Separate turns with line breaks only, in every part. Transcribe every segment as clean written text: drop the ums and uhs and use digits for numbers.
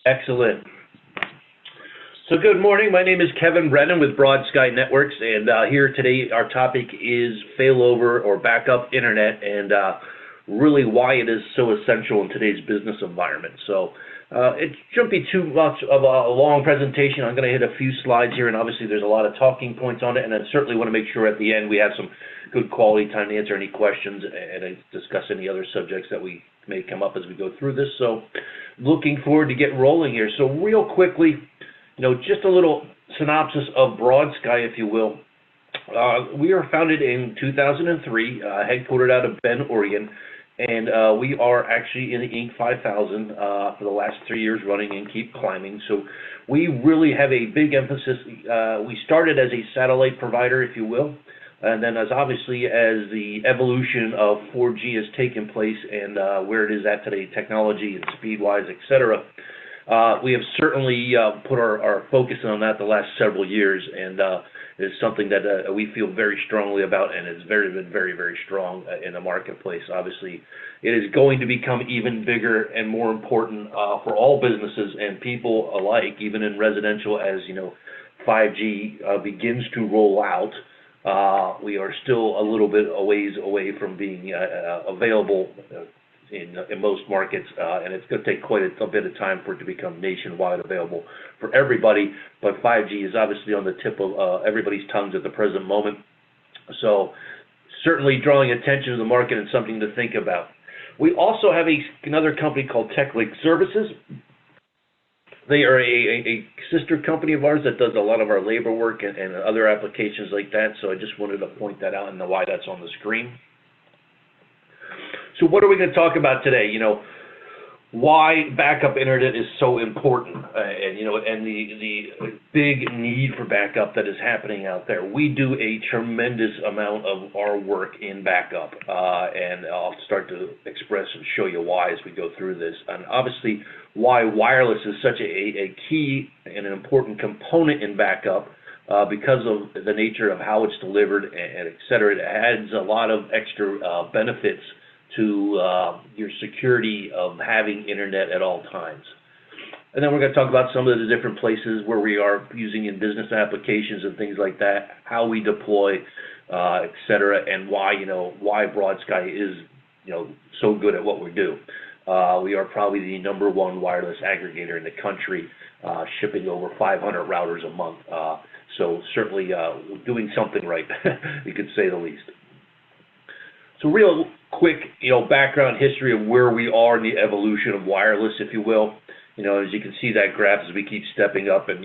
Excellent. So good morning. My name is Kevin Brennan with Broad Sky Networks, and here today our topic is failover or backup internet, and really why it is so essential in today's business environment. So it shouldn't be too much of a long presentation. I'm going to hit a few slides here, and obviously there's a lot of talking points on it, and I certainly want to make sure at the end we have some good quality time to answer any questions and discuss any other subjects that we may come up as we go through this. So looking forward to get rolling here. So real quickly, just a little synopsis of Broad Sky, if you will. We are founded in 2003, headquartered out of Bend, Oregon, and we are actually in the Inc. 5000 for the last 3 years running and keep climbing. So we really have a big emphasis. We started as a satellite provider, if you will, and then as the evolution of 4G has taken place and where it is at today, technology and speed-wise, et cetera, we have certainly put our focus on that the last several years, and it's something that we feel very strongly about, and it's been very, very strong in the marketplace. Obviously, it is going to become even bigger and more important for all businesses and people alike, even in residential, as 5G begins to roll out. We are still a little bit a ways away from being available in most markets, and it's going to take quite a bit of time for it to become nationwide available for everybody. But 5G is obviously on the tip of everybody's tongues at the present moment. So certainly drawing attention to the market and something to think about. We also have another company called TechLink Services. They are a sister company of ours that does a lot of our labor work and other applications like that. So I just wanted to point that out and why that's on the screen. So what are we going to talk about today? Why backup internet is so important, and the big need for backup that is happening out there. We do a tremendous amount of our work in backup, and I'll start to express and show you why as we go through this, and obviously why wireless is such a key and an important component in backup. Because of the nature of how it's delivered and et cetera, it adds a lot of extra benefits to your security of having internet at all times. And then we're going to talk about some of the different places where we are using in business applications and things like that, how we deploy, et cetera, and why Broad Sky is so good at what we do. We are probably the #1 wireless aggregator in the country, shipping over 500 routers a month. So certainly doing something right, you could say the least. So real quick, background history of where we are in the evolution of wireless, if you will. As you can see that graph as we keep stepping up, and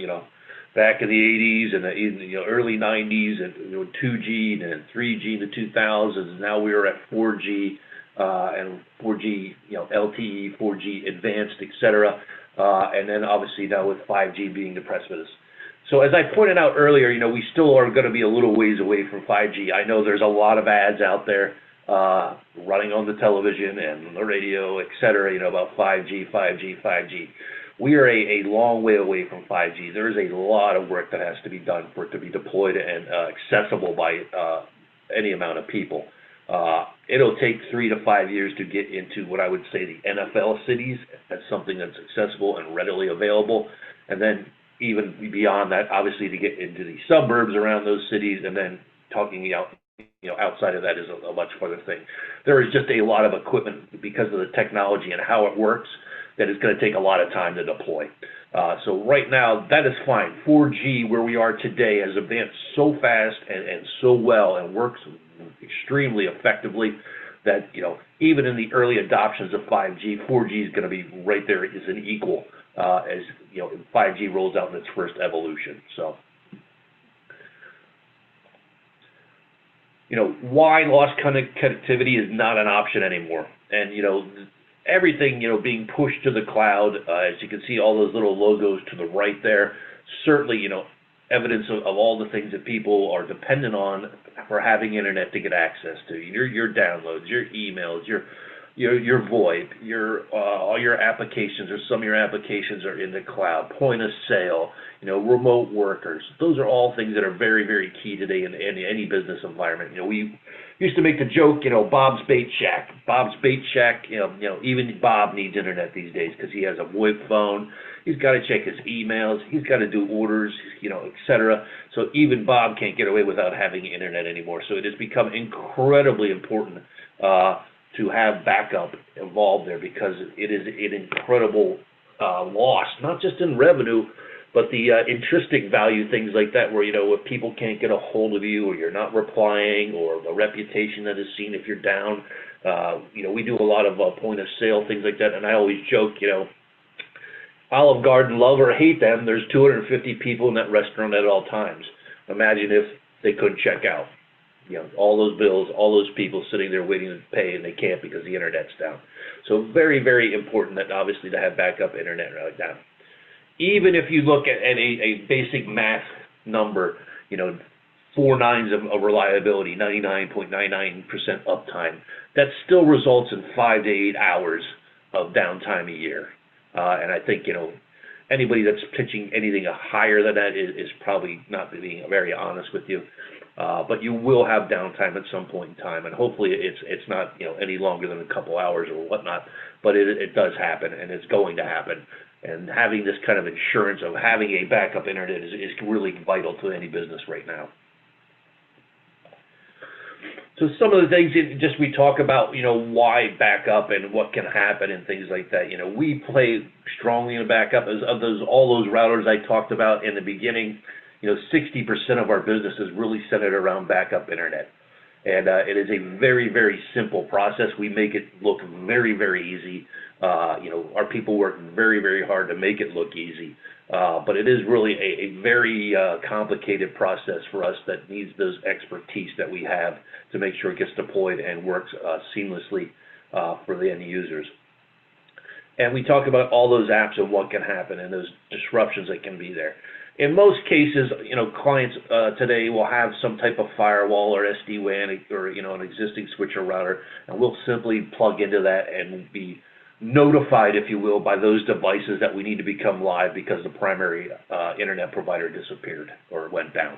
back in the 80s and the early 90s, and 2G and 3G in the 2000s. And now we are at 4G and 4G, LTE, 4G advanced, etc. And then obviously now with 5G being the precipice. So as I pointed out earlier, we still are going to be a little ways away from 5G. I know there's a lot of ads out there running on the television and the radio, et cetera, about 5G, 5G, 5G. We are a long way away from 5G. There is a lot of work that has to be done for it to be deployed and accessible by any amount of people. It'll take 3 to 5 years to get into what I would say the NFL cities. That's something that's accessible and readily available. And then even beyond that, obviously, to get into the suburbs around those cities, and then talking outside of that is a much further thing. There is just a lot of equipment because of the technology and how it works that is going to take a lot of time to deploy. So right now, that is fine. 4G, where we are today, has advanced so fast and so well and works extremely effectively that, even in the early adoptions of 5G, 4G is going to be right there as an equal as 5G rolls out in its first evolution. So, why lost connectivity is not an option anymore. And, everything, being pushed to the cloud, as you can see all those little logos to the right there, certainly, evidence of all the things that people are dependent on for having internet to get access to. Your downloads, your emails, your VoIP, all your applications, or some of your applications are in the cloud, point of sale, remote workers. Those are all things that are very, very key today in any business environment. We used to make the joke, Bob's Bait Shack. Bob's Bait Shack, even Bob needs internet these days because he has a VoIP phone. He's got to check his emails. He's got to do orders, et cetera. So even Bob can't get away without having internet anymore. So it has become incredibly important to have backup involved there because it is an incredible loss, not just in revenue, but the intrinsic value, things like that, where, if people can't get a hold of you or you're not replying or the reputation that is seen if you're down. We do a lot of point of sale, things like that. And I always joke, Olive Garden, love or hate them, there's 250 people in that restaurant at all times. Imagine if they couldn't check out. All those bills, all those people sitting there waiting to pay, and they can't because the internet's down. So very, very important that obviously to have backup internet like that. Even if you look at a basic math number, 4 nines of reliability, 99.99% uptime, that still results in 5 to 8 hours of downtime a year. And I think, anybody that's pitching anything higher than that is probably not being very honest with you. But you will have downtime at some point in time, and hopefully it's not any longer than a couple hours or whatnot. But it does happen, and it's going to happen. And having this kind of insurance of having a backup internet is really vital to any business right now. So some of the things we talk about, why backup and what can happen and things like that. We play strongly in backup. All those routers I talked about in the beginning, 60% of our business is really centered around backup internet. And it is a very, very simple process. We make it look very, very easy. Our people work very, very hard to make it look easy. But it is really a very complicated process for us that needs those expertise that we have to make sure it gets deployed and works seamlessly for the end users. And we talk about all those apps and what can happen and those disruptions that can be there. In most cases, clients today will have some type of firewall or SD-WAN or, an existing switch or router, and we'll simply plug into that and be notified, if you will, by those devices that we need to become live because the primary internet provider disappeared or went down.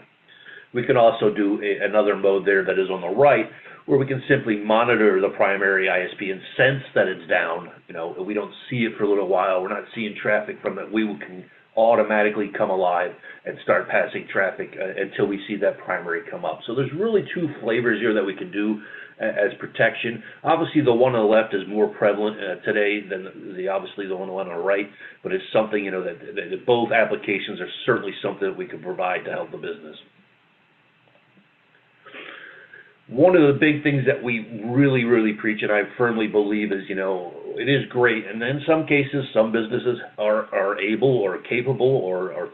We can also do another mode there that is on the right, where we can simply monitor the primary ISP and sense that it's down. If we don't see it for a little while, we're not seeing traffic from it, we can automatically come alive and start passing traffic until we see that primary come up. So there's really two flavors here that we can do as protection. Obviously, the one on the left is more prevalent today than obviously the one on the right, but it's something, that both applications are certainly something that we can provide to help the business. One of the big things that we really, really preach, and I firmly believe, is, it is great. And in some cases, some businesses are able or capable or are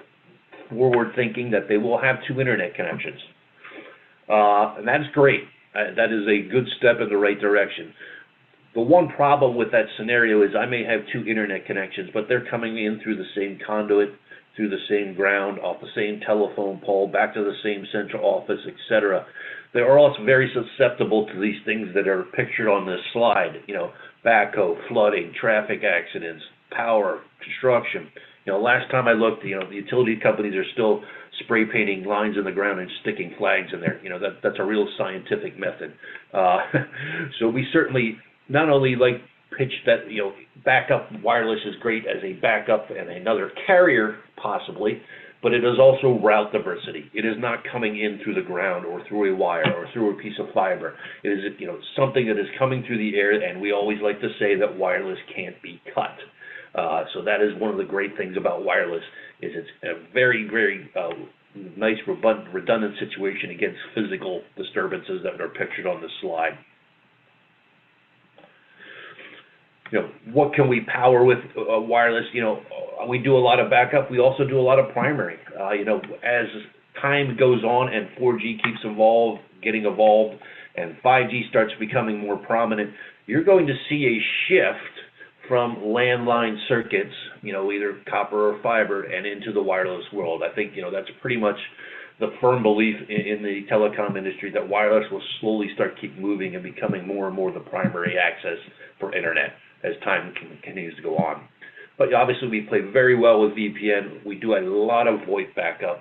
forward thinking that they will have 2 internet connections. And that's great. That is a good step in the right direction. The one problem with that scenario is I may have 2 internet connections, but they're coming in through the same conduit, through the same ground, off the same telephone pole, back to the same central office, etc. They are also very susceptible to these things that are pictured on this slide, backhoe, flooding, traffic accidents, power, construction. Last time I looked, the utility companies are still spray painting lines in the ground and sticking flags in there. That's a real scientific method. So we certainly not only pitch that, backup wireless is great as a backup and another carrier possibly, but it is also route diversity. It is not coming in through the ground or through a wire or through a piece of fiber. It is, something that is coming through the air, and we always like to say that wireless can't be cut. So that is one of the great things about wireless, is it's a very, very nice redundant situation against physical disturbances that are pictured on this slide. What can we power with wireless? We do a lot of backup. We also do a lot of primary. As time goes on and 4G keeps getting evolved, and 5G starts becoming more prominent, you're going to see a shift from landline circuits, either copper or fiber, and into the wireless world. I think, that's pretty much the firm belief in the telecom industry that wireless will slowly start keep moving and becoming more and more the primary access for internet as time continues to go on. But obviously we play very well with VPN. We do a lot of VoIP backup.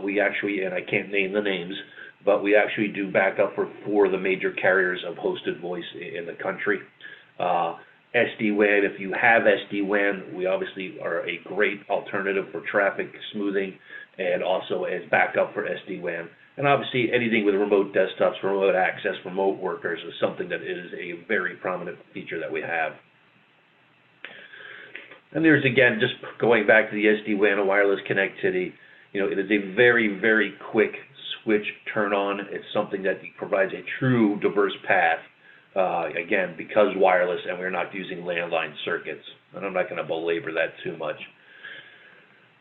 We actually, and I can't name the names, but we actually do backup for 4 of the major carriers of hosted voice in the country. SD-WAN, if you have SD-WAN, we obviously are a great alternative for traffic smoothing and also as backup for SD-WAN. And obviously anything with remote desktops, remote access, remote workers is something that is a very prominent feature that we have. And there's, again, just going back to the SD-WAN and wireless connectivity, it is a very, very quick switch turn on. It's something that provides a true diverse path, again, because wireless and we're not using landline circuits. And I'm not going to belabor that too much.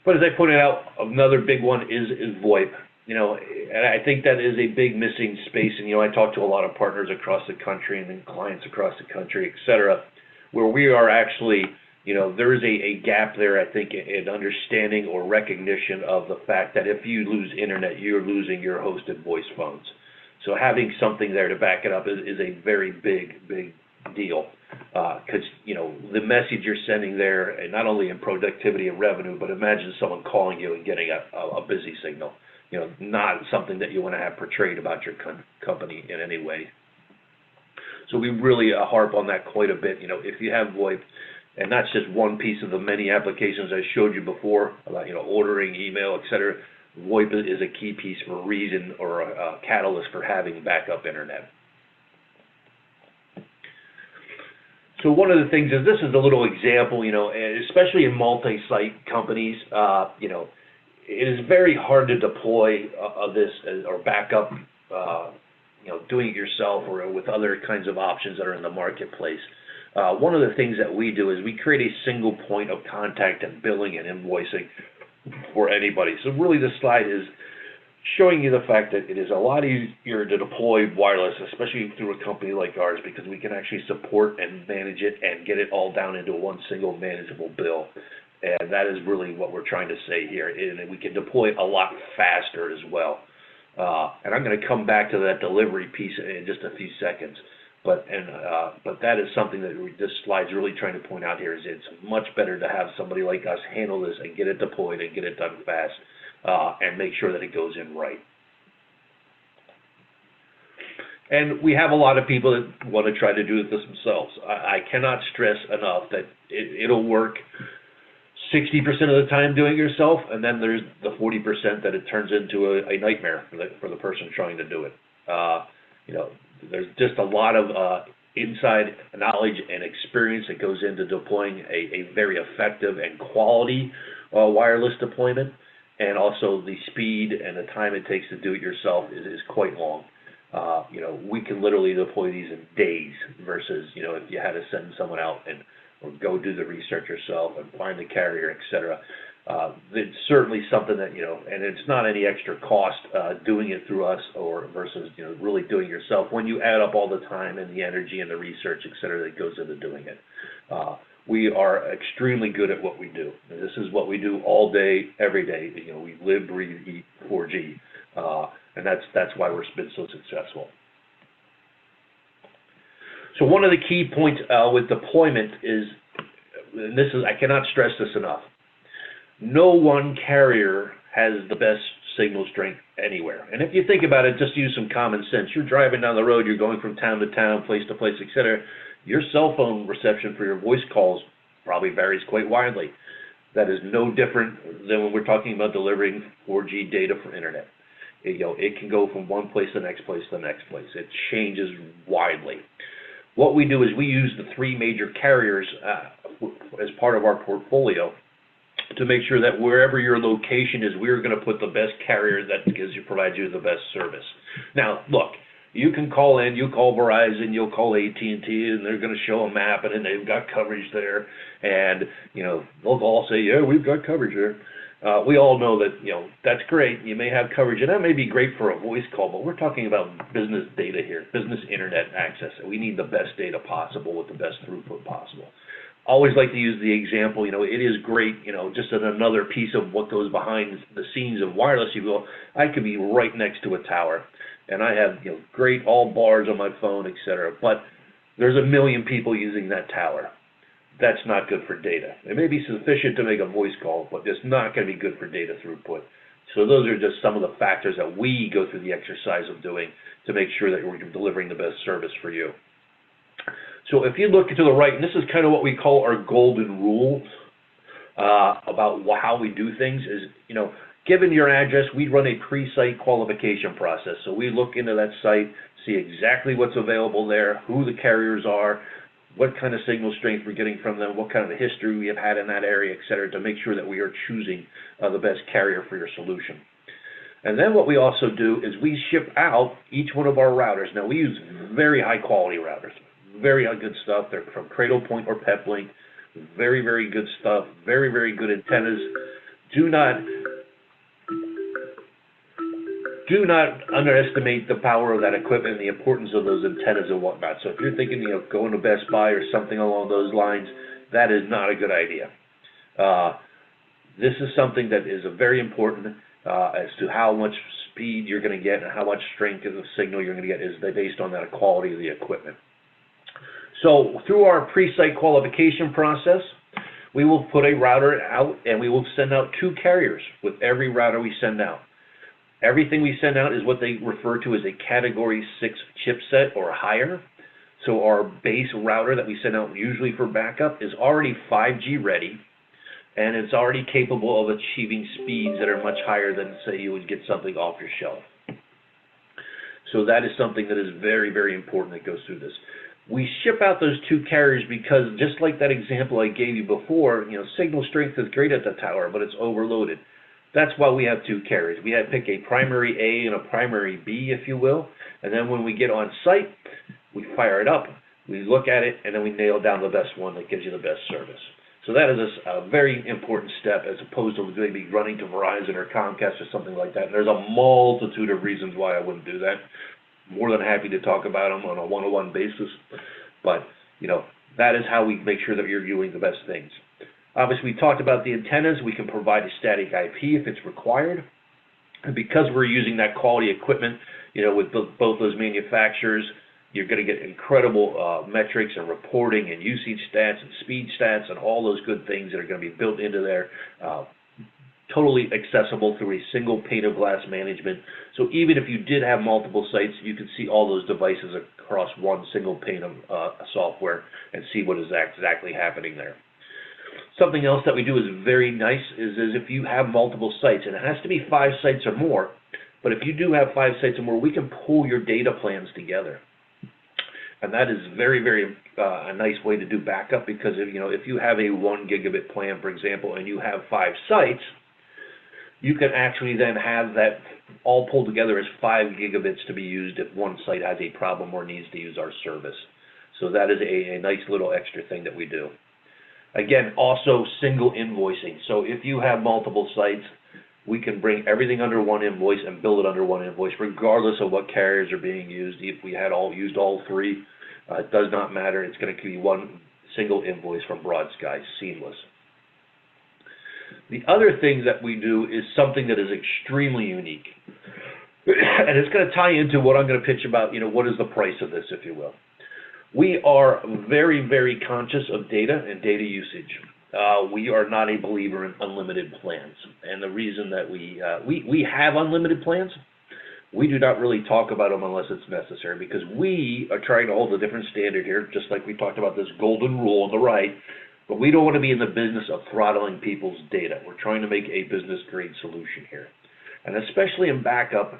But as I pointed out, another big one is VoIP. And I think that is a big missing space. And, I talk to a lot of partners across the country and then clients across the country, et cetera, where we are actually, there is a gap there, I think, in understanding or recognition of the fact that if you lose internet, you're losing your hosted voice phones. So having something there to back it up is a very big, big deal. Because, the message you're sending there, and not only in productivity and revenue, but imagine someone calling you and getting a busy signal. Not something that you want to have portrayed about your company in any way. So we really harp on that quite a bit. If you have VoIP, and that's just one piece of the many applications I showed you before about, ordering, email, et cetera, VoIP is a key piece for a reason or a catalyst for having backup internet. So one of the things is, this is a little example, especially in multi-site companies, it is very hard to deploy this or backup, doing it yourself or with other kinds of options that are in the marketplace. One of the things that we do is we create a single point of contact and billing and invoicing for anybody. So really this slide is showing you the fact that it is a lot easier to deploy wireless, especially through a company like ours, because we can actually support and manage it and get it all down into one single manageable bill. And that is really what we're trying to say here. And we can deploy a lot faster as well. And I'm going to come back to that delivery piece in just a few seconds. But that is something that this slide's really trying to point out here, is it's much better to have somebody like us handle this and get it deployed and get it done fast and make sure that it goes in right. And we have a lot of people that want to try to do this themselves. I cannot stress enough that it'll work 60% of the time doing it yourself, and then there's the 40% that it turns into a nightmare for the person trying to do it. There's just a lot of inside knowledge and experience that goes into deploying a very effective and quality wireless deployment, and also the speed and the time it takes to do it yourself is quite long. We can literally deploy these in days versus, if you had to send someone out or go do the research yourself and find the carrier, et cetera. It's certainly something that, and it's not any extra cost doing it through us or versus, really doing it yourself when you add up all the time and the energy and the research, et cetera, that goes into doing it. We are extremely good at what we do. And this is what we do all day, every day. We live, breathe, eat 4G. And that's why we've been so successful. So one of the key points with deployment is, and I cannot stress this enough, no one carrier has the best signal strength anywhere. And if you think about it, just use some common sense. You're driving down the road, you're going from town to town, place to place, etc. Your cell phone reception for your voice calls probably varies quite widely. That is no different than when we're talking about delivering 4G data for internet. It can go from one place to the next place to the next place. It changes widely. What we do is we use the 3 major carriers as part of our portfolio to make sure that wherever your location is, we're going to put the best carrier that provides you the best service. Now, look, you can call in, you call Verizon, you'll call AT&T, and they're going to show a map, and then they've got coverage there, and they'll all say, yeah, we've got coverage there. We all know that that's great. You may have coverage, and that may be great for a voice call, but we're talking about business data here, business internet access. We need the best data possible with the best throughput possible. Always like to use the example, it is great, just another piece of what goes behind the scenes of wireless. I could be right next to a tower, and I have, great all bars on my phone, et cetera, but there's a million people using that tower. That's not good for data. It may be sufficient to make a voice call, but it's not going to be good for data throughput. So those are just some of the factors that we go through the exercise of doing to make sure that we're delivering the best service for you. So if you look to the right, and this is kind of what we call our golden rule about how we do things is, given your address, we run a pre-site qualification process. So we look into that site, see exactly what's available there, who the carriers are, what kind of signal strength we're getting from them, what kind of a history we have had in that area, et cetera, to make sure that we are choosing the best carrier for your solution. And then what we also do is we ship out each one of our routers. Now, we use very high-quality routers, very good stuff. They're from Cradlepoint or Peplink, very, very good stuff, very, very good antennas. Do not underestimate the power of that equipment and the importance of those antennas and whatnot. So if you're thinking of going to Best Buy or something along those lines, that is not a good idea. This is something that is very important as to how much speed you're going to get and how much strength of the signal you're going to get is based on that quality of the equipment. So through our pre-site qualification process, we will put a router out and we will send out 2 carriers with every router we send out. Everything we send out is what they refer to as a Category 6 chipset or higher. So our base router that we send out usually for backup is already 5G ready, and it's already capable of achieving speeds that are much higher than, say, you would get something off your shelf. So that is something that is very, very important that goes through this. We ship out those 2 carriers because, just like that example I gave you before, signal strength is great at the tower, but it's overloaded. That's why we have 2 carriers. We have pick a primary A and a primary B, if you will, and then when we get on site, we fire it up, we look at it, and then we nail down the best one that gives you the best service. So that is a very important step as opposed to maybe running to Verizon or Comcast or something like that. And there's a multitude of reasons why I wouldn't do that. More than happy to talk about them on a one-on-one basis, but that is how we make sure that you're doing the best things. Obviously, we talked about the antennas. We can provide a static IP if it's required. And because we're using that quality equipment, with both those manufacturers, you're going to get incredible metrics and reporting and usage stats and speed stats and all those good things that are going to be built into there, totally accessible through a single pane of glass management. So even if you did have multiple sites, you can see all those devices across one single pane of software and see what is exactly happening there. Something else that we do is very nice is if you have multiple sites, and it has to be 5 sites or more, but if you do have 5 sites or more, we can pull your data plans together. And that is very, very a nice way to do backup, because if you have a 1 gigabit plan, for example, and you have 5 sites, you can actually then have that all pulled together as 5 gigabits to be used if one site has a problem or needs to use our service. So that is a nice little extra thing that we do. Again, also single invoicing. So if you have multiple sites, we can bring everything under one invoice and bill it under one invoice, regardless of what carriers are being used. If we had used all 3, it does not matter. It's going to be one single invoice from Broad Sky, seamless. The other thing that we do is something that is extremely unique. And it's going to tie into what I'm going to pitch about, what is the price of this, if you will. We are very, very conscious of data and data usage. We are not a believer in unlimited plans. And the reason that we have unlimited plans, we do not really talk about them unless it's necessary, because we are trying to hold a different standard here, just like we talked about this golden rule on the right, but we don't want to be in the business of throttling people's data. We're trying to make a business-grade solution here. And especially in backup,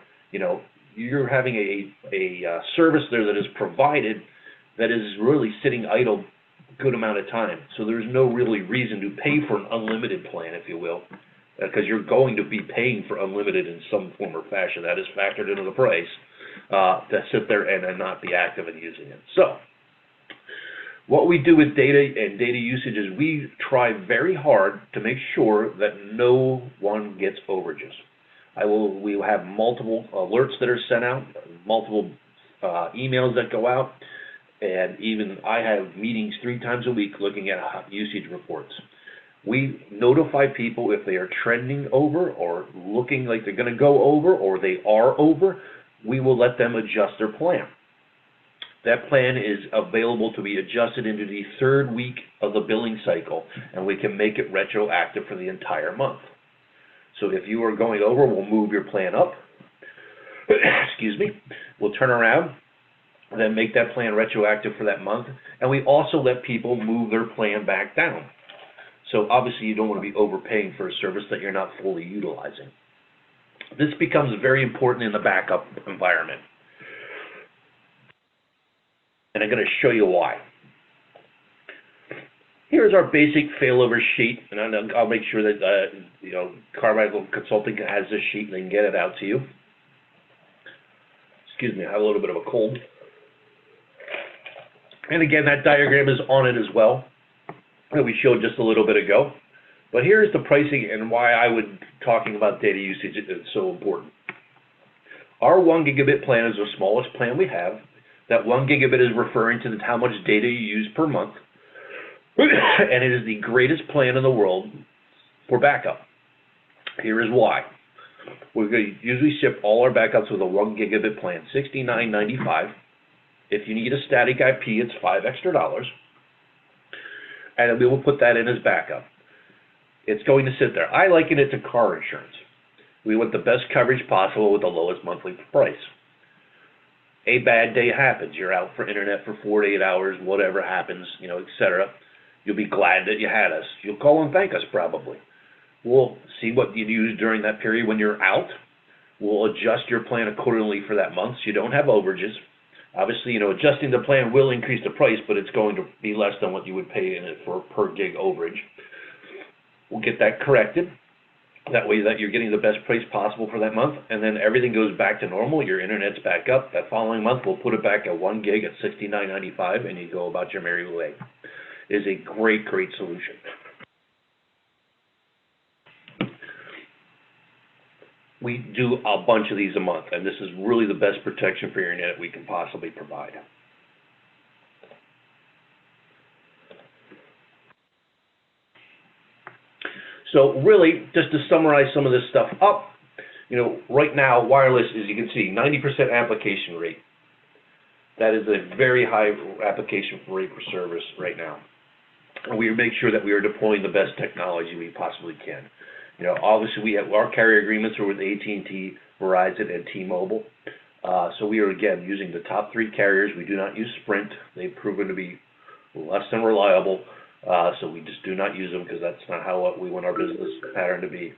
you're having a service there that is provided that is really sitting idle a good amount of time. So there's no really reason to pay for an unlimited plan, if you will, because you're going to be paying for unlimited in some form or fashion. That is factored into the price to sit there and not be active in using it. So what we do with data and data usage is we try very hard to make sure that no one gets overages. We will have multiple alerts that are sent out, multiple emails that go out, and even I have meetings 3 times a week looking at usage reports. We notify people if they are trending over or looking like they're going to go over or they are over. We will let them adjust their plan. That plan is available to be adjusted into the 3rd week of the billing cycle, and we can make it retroactive for the entire month. So if you are going over, we'll move your plan up. Excuse me. We'll turn around and then make that plan retroactive for that month. And we also let people move their plan back down. So obviously you don't want to be overpaying for a service that you're not fully utilizing. This becomes very important in the backup environment. And I'm going to show you why. Here's our basic failover sheet, and I'll make sure that Carmichael Consulting has this sheet and they can get it out to you. Excuse me, I have a little bit of a cold. And again, that diagram is on it as well that we showed just a little bit ago. But here's the pricing and why I would talking about data usage is so important. Our 1 gigabit plan is the smallest plan we have. That 1 gigabit is referring to how much data you use per month. And it is the greatest plan in the world for backup. Here is why. We're going to usually ship all our backups with a 1 gigabit plan, $69.95. If you need a static IP, it's $5 extra. And we will put that in as backup. It's going to sit there. I liken it to car insurance. We want the best coverage possible with the lowest monthly price. A bad day happens. You're out for internet for 4 to 8 hours, whatever happens, etc. You'll be glad that you had us. You'll call and thank us probably. We'll see what you use during that period when you're out. We'll adjust your plan accordingly for that month so you don't have overages. Obviously, adjusting the plan will increase the price, but it's going to be less than what you would pay in it for per gig overage. We'll get that corrected. That way that you're getting the best price possible for that month, and then everything goes back to normal. Your internet's back up. That following month, we'll put it back at 1 gig at $69.95, and you go about your merry way. It is a great, great solution. We do a bunch of these a month, and this is really the best protection for your internet we can possibly provide. So really, just to summarize some of this stuff up, right now, wireless, as you can see, 90% application rate. That is a very high application rate for service right now. And we make sure that we are deploying the best technology we possibly can. Obviously, we have our carrier agreements are with AT&T, Verizon, and T-Mobile. So we are, again, using the top 3 carriers. We do not use Sprint. They've proven to be less than reliable. So we just do not use them because that's not how we want our business pattern to be.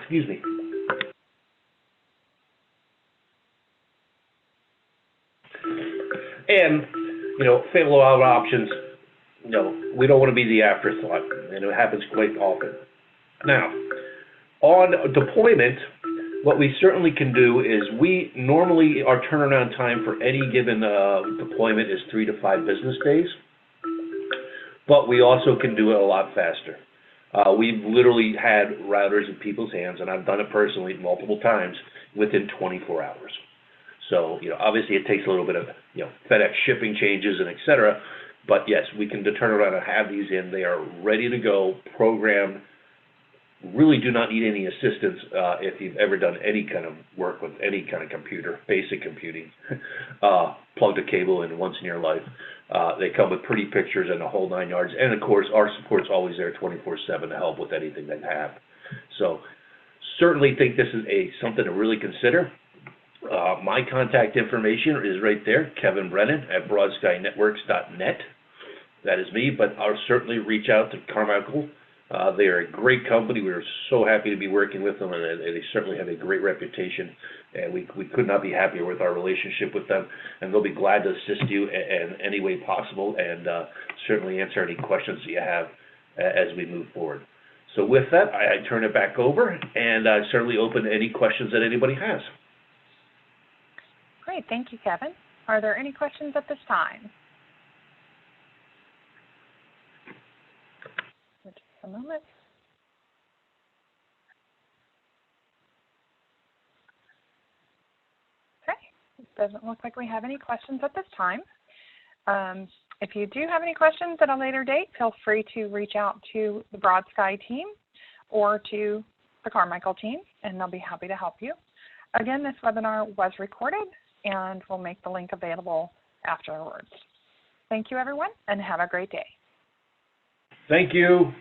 Excuse me. And, failover options, we don't want to be the afterthought, and it happens quite often. Now, on deployment, what we certainly can do is our turnaround time for any given deployment is 3 to 5 business days. But we also can do it a lot faster. We've literally had routers in people's hands, and I've done it personally multiple times, within 24 hours. So, obviously it takes a little bit of, FedEx shipping changes and et cetera, but yes, we can turn around and have these in. They are ready to go, programmed, really do not need any assistance if you've ever done any kind of work with any kind of computer, basic computing, plugged a cable in once in your life. They come with pretty pictures and the whole 9 yards. And of course, our support's always there 24/7 to help with anything they have. So certainly think this is something to really consider. My contact information is right there, Kevin Brennan at broadsky.networks.net. That is me, but I'll certainly reach out to Carmichael. They are a great company. We are so happy to be working with them, and they certainly have a great reputation, and we could not be happier with our relationship with them, and they'll be glad to assist you in any way possible and certainly answer any questions that you have as we move forward. So with that, I turn it back over, and I certainly open to any questions that anybody has.
Great. Thank you, Kevin. Are there any questions at this time? Just a moment. Okay. It doesn't look like we have any questions at this time. If you do have any questions at a later date, feel free to reach out to the BroadSky team or to the Carmichael team, and they'll be happy to help you. Again, this webinar was recorded, and we'll make the link available afterwards. Thank you, everyone, and have a great day.
Thank you.